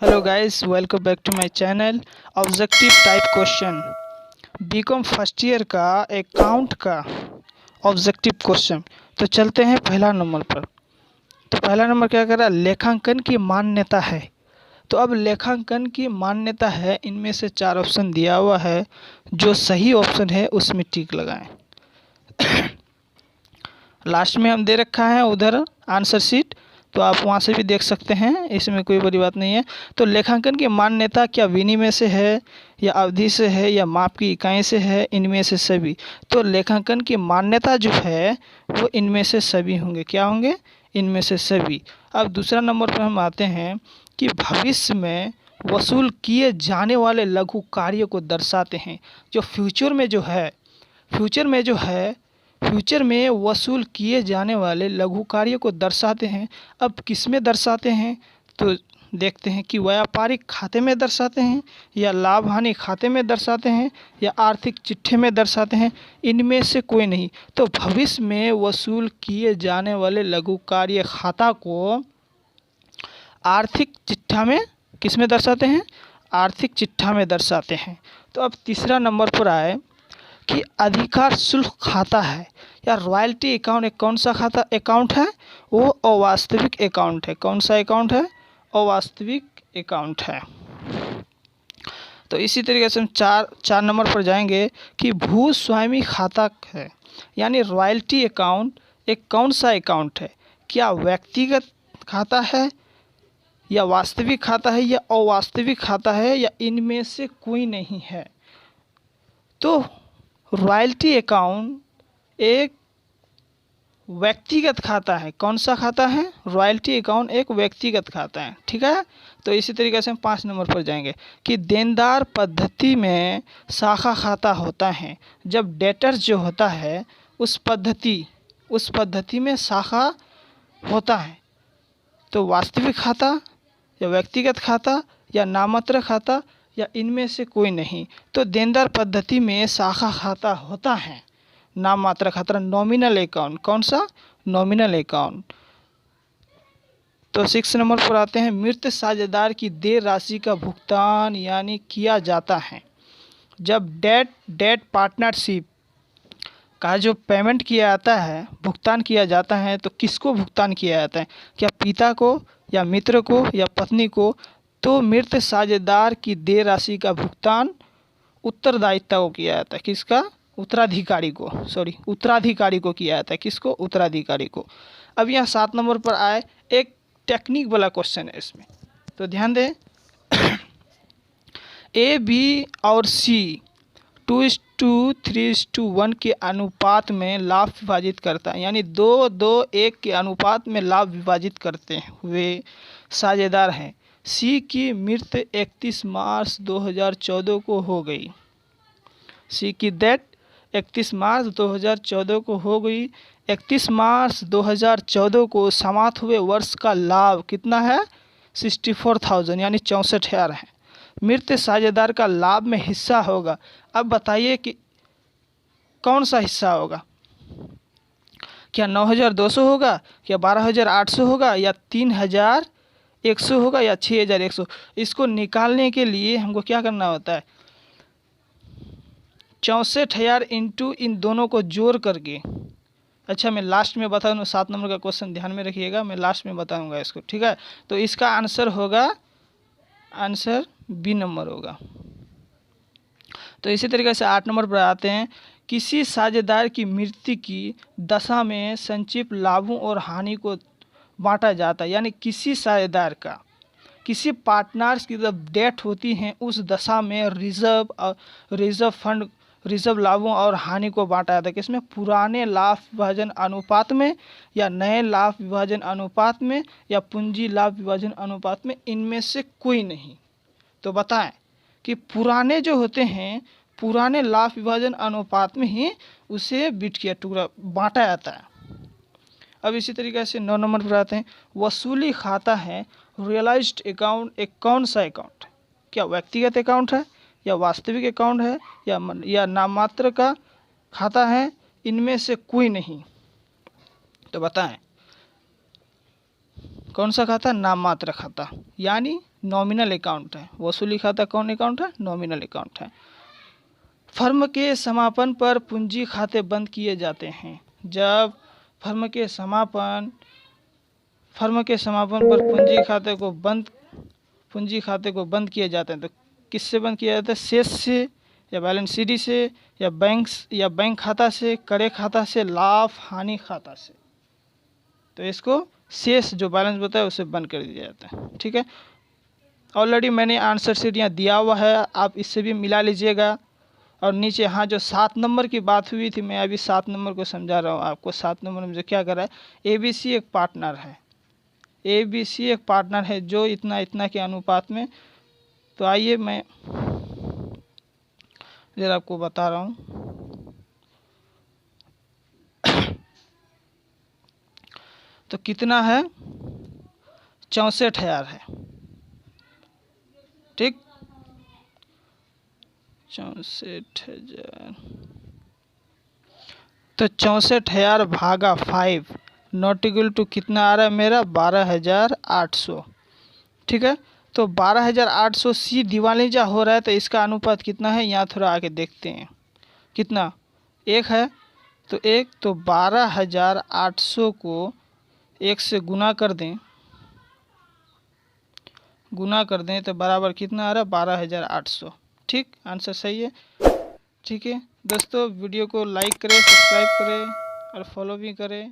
Hello guys, welcome back to my channel. Objective type question BCom first year का account का objective question. तो चलते हैं पहला नंबर पर। तो पहला नंबर क्या कर रहा है, लेखांकन की मान्यता है। तो अब लेखांकन की मान्यता है, इनमें से 4 ऑप्शन दिया हुआ है। जो सही ऑप्शन है उसमें टिक लगाएं। लास्ट में हम दे रखा है उधर आंसर शीट, तो आप वहाँ से भी देख सकते हैं, इसमें कोई बड़ी बात नहीं है। तो लेखांकन की मान्यता क्या विनिमय से है, या अवधि से है, या माप की इकाई से है, इनमें से सभी। तो लेखांकन की मान्यता जो है वो इनमें से सभी होंगे। क्या होंगे? इनमें से सभी। अब दूसरा नंबर पर हम आते हैं कि भविष्य में वसूल किए जाने वाले लघु कार्यों को दर्शाते हैं। जो फ्यूचर में वसूल किए जाने वाले लघु कार्यों को दर्शाते हैं। अब किस में दर्शाते हैं? तो देखते हैं कि व्यापारिक खाते में दर्शाते हैं, या लाभ हानि खाते में दर्शाते हैं, या आर्थिक चिट्ठे में दर्शाते हैं। इनमें से कोई नहीं। तो भविष्य में वसूल किए जाने वाले लघु कार्य खाता को आर्थिक चिट्ठा में किस में दर्शाते हैं? आर्थिक चिट्ठा में दर्शाते हैं। तो अब तीसरा नंबर पर आए कि अधिकार शुल्क खाता है या रॉयल्टी अकाउंट, एक कौन सा खाता अकाउंट है? वो अवास्तविक अकाउंट है। कौन सा अकाउंट है? अवास्तविक अकाउंट है। तो इसी तरीके से हम चार नंबर पर जाएंगे कि भूस्वामी खाता है, यानी रॉयल्टी अकाउंट एक कौन सा अकाउंट है? क्या व्यक्तिगत खाता है, या वास्तविक खाता है, या अवास्तविक खाता है, या इनमें से कोई नहीं है? तो रॉयल्टी अकाउंट एक व्यक्तिगत खाता है। कौन सा खाता है? रॉयल्टी अकाउंट एक व्यक्तिगत खाता है। ठीक है। तो इसी तरीके से हम 5 नंबर पर जाएंगे कि देनदार पद्धति में शाखा खाता होता है। जब डेटर जो होता है उस पद्धति में शाखा होता है। तो वास्तविक खाता, या व्यक्तिगत खाता, या नाममात्र खाता, या इनमें से कोई नहीं। तो देनदार पद्धति में शाखा खाता होता है, नाममात्र खाता, नॉमिनल अकाउंट। कौन सा? Nominal account. तो 6 नंबर पर आते हैं, मृत साझेदार की देय राशि का भुगतान यानी किया जाता है जब डेट पार्टनरशिप का जो पेमेंट किया जाता है, भुगतान किया जाता है। तो किसको भुगतान किया जाता है? क्या पिता को, या मित्र को, या पत्नी को? तो मृत साझेदार की देय राशि का भुगतान उत्तरदायित्व को किया जाता है। किसका? उत्तराधिकारी को किया जाता है। किसको? उत्तराधिकारी को। अब यहाँ 7 नंबर पर आए, एक टेक्निक वाला क्वेश्चन है इसमें, तो ध्यान दें। ए, बी और सी 2:3:1 के अनुपात में लाभ विभाजित करता है, यानी 2:2:1 के अनुपात में लाभ विभाजित करते हुए साझेदार हैं। सी की मृत्यु 31 मार्च 2014 को हो गई। सी की डेथ 31 मार्च 2014 को हो गई। 31 मार्च 2014 को समाप्त हुए वर्ष का लाभ कितना है? 64,000, यानी 64,000 है। मृत साझेदार का लाभ में हिस्सा होगा। अब बताइए कि कौन सा हिस्सा होगा? क्या 9,200 होगा, क्या 12,800 होगा, या 3,100 होगा, या 6,100? इसको निकालने के लिए हमको क्या करना होता है? 64,000 इंटू इन दोनों को जोड़ करके, अच्छा मैं लास्ट में बताऊँ, 7 नंबर का क्वेश्चन ध्यान में रखिएगा, मैं लास्ट में बताऊंगा इसको। ठीक है। तो इसका आंसर बी नंबर होगा। तो इसी तरीके से 8 नंबर पर आते हैं, किसी साझेदार की मृत्यु की दशा में संचित लाभों और हानि को बांटा जाता है, यानी किसी साझेदार का, किसी पार्टनर्स की जब डेथ होती है उस दशा में रिजर्व फंड, रिजर्व लाभों और हानि को बांटा जाता है। किसमें? पुराने लाभ विभाजन अनुपात में, या नए लाभ विभाजन अनुपात में, या पूंजी लाभ विभाजन अनुपात में। इनमें से कोई नहीं। तो बताएं कि पुराने जो होते हैं, पुराने लाभ विभाजन अनुपात में ही उसे बिट किया टुकड़ा बांटा जाता है। अब इसी तरीके से 9 नंबर पर आते हैं, वसूली खाता है रियलाइज्ड अकाउंट एक कौन सा अकाउंट है? क्या व्यक्तिगत अकाउंट है, या वास्तविक अकाउंट है, या नाममात्र का खाता है? इनमें से कोई नहीं। तो बताएं कौन सा खाता? नाम मात्र खाता, यानी नॉमिनल अकाउंट है। वसूली खाता कौन अकाउंट है? नॉमिनल अकाउंट है। फर्म के समापन पर पूंजी खाते बंद किए जाते हैं। जब फर्म के समापन पर पूंजी खाते को बंद किए जाते हैं, तो किससे बंद किया जाता है? शेष से, या बैलेंस शीट से, या बैंक खाता से, क्रय खाता से, लाभ हानि खाता से। तो इसको शेष जो बैलेंस बताया उसे बंद कर दिया जाता है। ठीक है, ऑलरेडी मैंने आंसर शीट यहाँ दिया हुआ है, आप इससे भी मिला लीजिएगा। और नीचे यहाँ जो 7 नंबर की बात हुई थी, मैं अभी 7 नंबर को समझा रहा हूँ आपको। 7 नंबर में जो क्या कर रहा है, ABC एक पार्टनर है। ABC एक पार्टनर है जो इतना इतना के अनुपात में। तो आइए मैं जरा आपको बता रहा हूँ। तो कितना है? 64,000 है। ठीक, 64,000। तो 64,000 भागा 5 नॉट इक्वल टू कितना आ रहा है मेरा? 12,800। ठीक है, तो 12,800 सी दिवालीजा हो रहा है, तो इसका अनुपात कितना है? यहाँ थोड़ा आगे देखते हैं। कितना? 1 है, तो 1, तो 12,800 को 1 से गुना कर दें तो बराबर कितना आ रहा है? 12,800। ठीक, आंसर सही है। ठीक है दोस्तों, वीडियो को लाइक करें, सब्सक्राइब करें और फॉलो भी करें।